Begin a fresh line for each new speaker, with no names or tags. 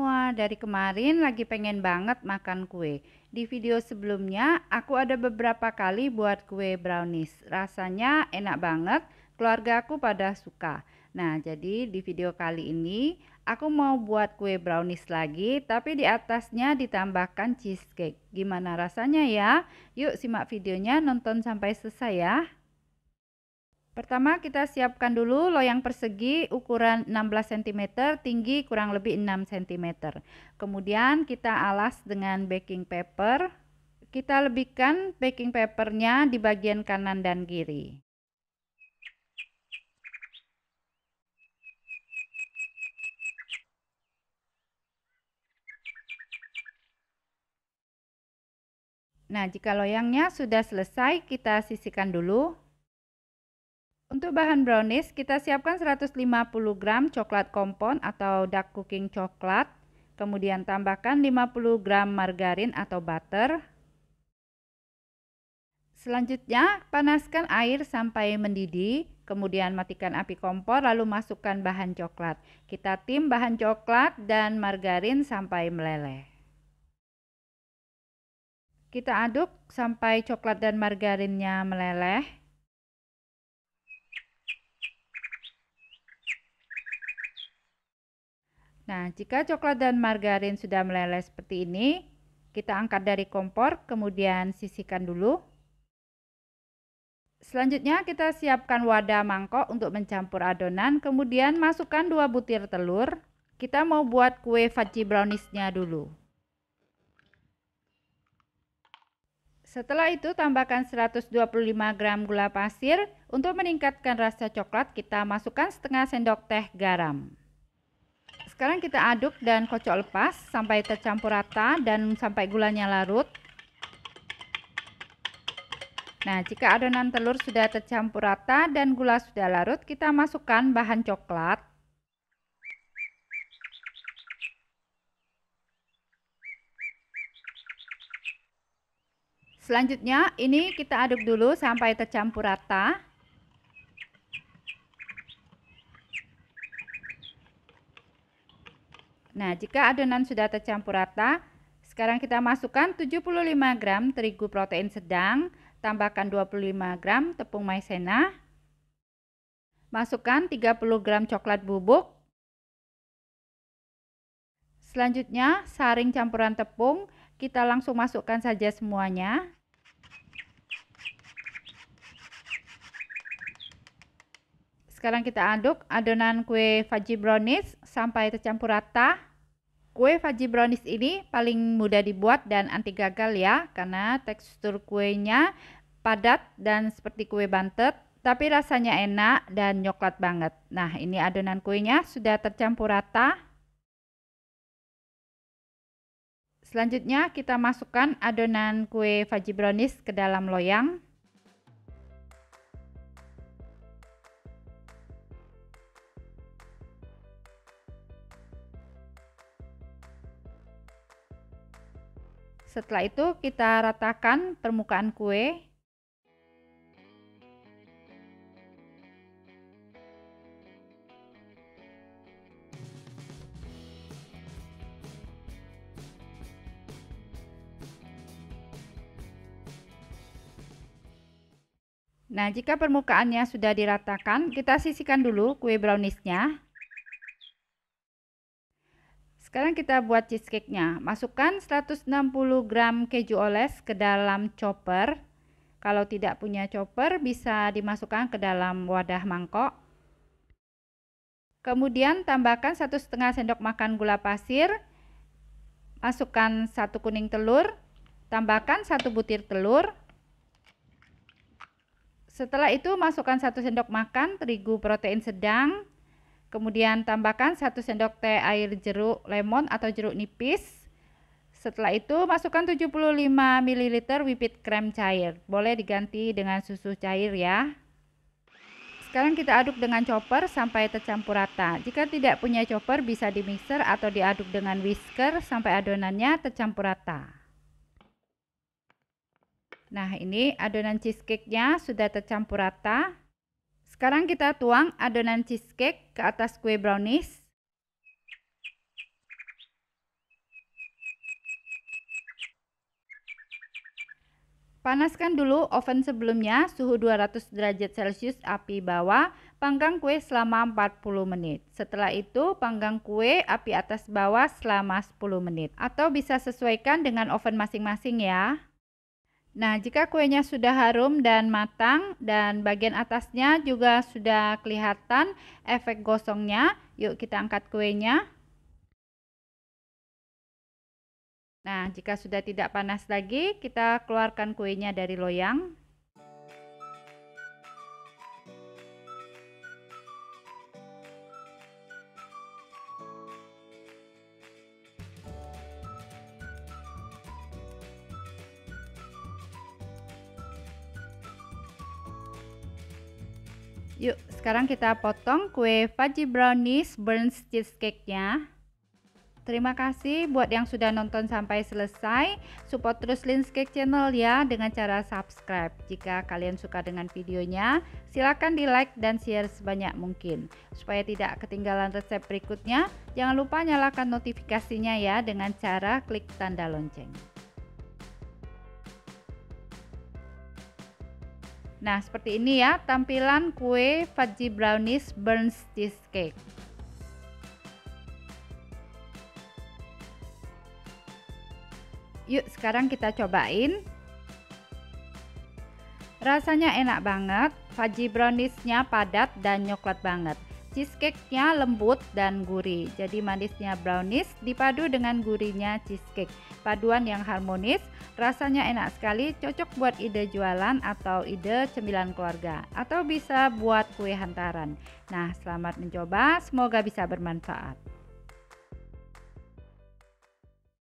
semua, dari kemarin lagi pengen banget makan kue. Di video sebelumnya aku ada beberapa kali buat kue brownies. Rasanya enak banget, keluarga aku pada suka. Nah, jadi di video kali ini aku mau buat kue brownies lagi, tapi di atasnya ditambahkan cheesecake. Gimana rasanya ya? Yuk simak videonya, nonton sampai selesai ya. Pertama kita siapkan dulu loyang persegi ukuran 16 cm, tinggi kurang lebih 6 cm. Kemudian kita alas dengan baking paper. Kita lebihkan baking papernya di bagian kanan dan kiri. Nah, jika loyangnya sudah selesai, kita sisihkan dulu. Untuk bahan brownies, kita siapkan 150 gram coklat kompon atau dark cooking coklat. Kemudian tambahkan 50 gram margarin atau butter. Selanjutnya, panaskan air sampai mendidih. Kemudian matikan api kompor, lalu masukkan bahan coklat. Kita tim bahan coklat dan margarin sampai meleleh. Kita aduk sampai coklat dan margarinnya meleleh. Nah, jika coklat dan margarin sudah meleleh seperti ini, kita angkat dari kompor, kemudian sisihkan dulu. Selanjutnya kita siapkan wadah mangkok untuk mencampur adonan, kemudian masukkan 2 butir telur. Kita mau buat kue fudgy browniesnya dulu. Setelah itu tambahkan 125 gram gula pasir. Untuk meningkatkan rasa coklat, kita masukkan setengah sendok teh garam. Sekarang kita aduk dan kocok lepas sampai tercampur rata dan sampai gulanya larut. Nah, jika adonan telur sudah tercampur rata dan gula sudah larut, kita masukkan bahan coklat. Selanjutnya, ini kita aduk dulu sampai tercampur rata. Nah, jika adonan sudah tercampur rata, sekarang kita masukkan 75 gram terigu protein sedang, tambahkan 25 gram tepung maizena, masukkan 30 gram coklat bubuk. Selanjutnya, saring campuran tepung, kita langsung masukkan saja semuanya. Sekarang kita aduk adonan kue fudgy brownies sampai tercampur rata. Kue fudgy brownies ini paling mudah dibuat dan anti gagal ya, karena tekstur kuenya padat dan seperti kue bantet, tapi rasanya enak dan coklat banget. Nah, ini adonan kuenya sudah tercampur rata. Selanjutnya kita masukkan adonan kue fudgy brownies ke dalam loyang. Setelah itu kita ratakan permukaan kue. Nah, jika permukaannya sudah diratakan, kita sisihkan dulu kue browniesnya. Sekarang kita buat cheesecake-nya. Masukkan 160 gram keju oles ke dalam chopper. Kalau tidak punya chopper, bisa dimasukkan ke dalam wadah mangkok. Kemudian tambahkan 1,5 sendok makan gula pasir. Masukkan 1 kuning telur. Tambahkan 1 butir telur. Setelah itu masukkan 1 sendok makan terigu protein sedang. Kemudian tambahkan 1 sendok teh air jeruk lemon atau jeruk nipis. Setelah itu masukkan 75 ml whipped cream cair. Boleh diganti dengan susu cair ya. Sekarang kita aduk dengan chopper sampai tercampur rata. Jika tidak punya chopper, bisa di mixer atau diaduk dengan whisker sampai adonannya tercampur rata. Nah, ini adonan cheesecake-nya sudah tercampur rata. Sekarang kita tuang adonan cheesecake ke atas kue brownies. Panaskan dulu oven sebelumnya, suhu 200 derajat Celcius api bawah, panggang kue selama 40 menit. Setelah itu, panggang kue api atas bawah selama 10 menit. Atau bisa sesuaikan dengan oven masing-masing ya. Nah, jika kuenya sudah harum dan matang dan bagian atasnya juga sudah kelihatan efek gosongnya, yuk kita angkat kuenya. Nah, jika sudah tidak panas lagi, kita keluarkan kuenya dari loyang. Yuk, sekarang kita potong kue fudgy brownies burnt cheesecake-nya. Terima kasih buat yang sudah nonton sampai selesai. Support terus Linscake Channel ya dengan cara subscribe. Jika kalian suka dengan videonya, silakan di like dan share sebanyak mungkin. Supaya tidak ketinggalan resep berikutnya, jangan lupa nyalakan notifikasinya ya dengan cara klik tanda lonceng. Nah, seperti ini ya tampilan kue fudgy brownies burnt cheesecake. Yuk sekarang kita cobain. Rasanya enak banget, fudgy browniesnya padat dan coklat banget. Cheesecake-nya lembut dan gurih, jadi manisnya brownies dipadu dengan gurihnya cheesecake. Paduan yang harmonis, rasanya enak sekali, cocok buat ide jualan atau ide cemilan keluarga. Atau bisa buat kue hantaran. Nah, selamat mencoba, semoga bisa bermanfaat.